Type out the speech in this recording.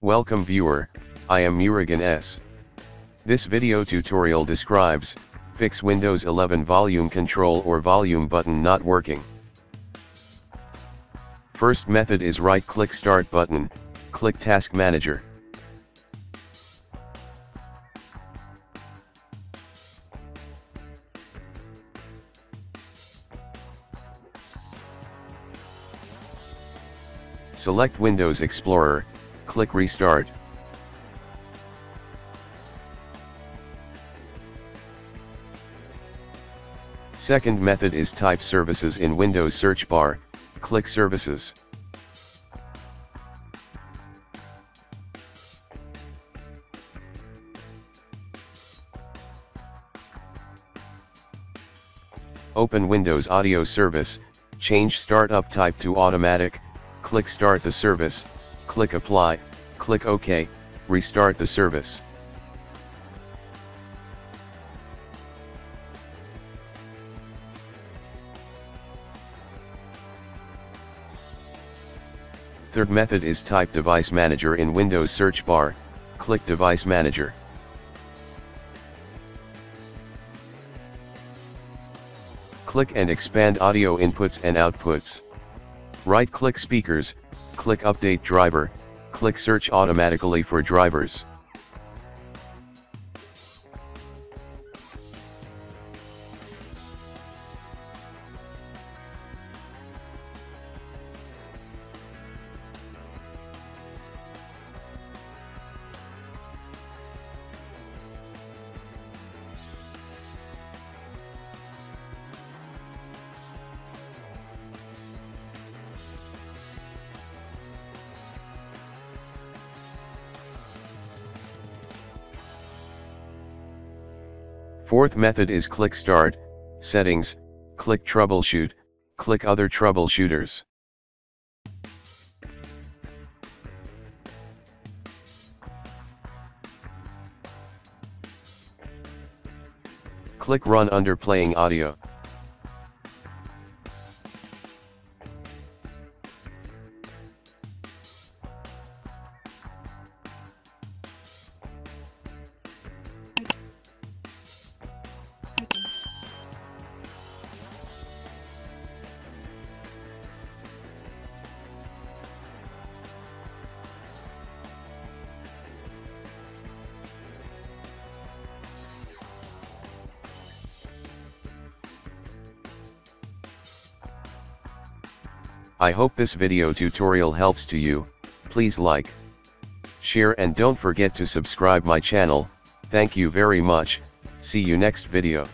Welcome viewer, I am Murugan S. This video tutorial describes, fix Windows 11 volume control or volume button not working. First method is right-click Start button, click Task Manager. Select Windows Explorer, click Restart. Second method is type Services in Windows search bar, click Services. Open Windows Audio Service, change Startup type to Automatic, click Start the service, click Apply, click OK, restart the service. Third method is type Device Manager in Windows search bar, click Device Manager. Click and expand audio inputs and outputs. Right-click Speakers, click Update Driver, click Search automatically for drivers. Fourth method is click Start, Settings, click Troubleshoot, click Other Troubleshooters. Click Run under playing audio. I hope this video tutorial helps to you. Please like, share and don't forget to subscribe my channel. Thank you very much. See you next video.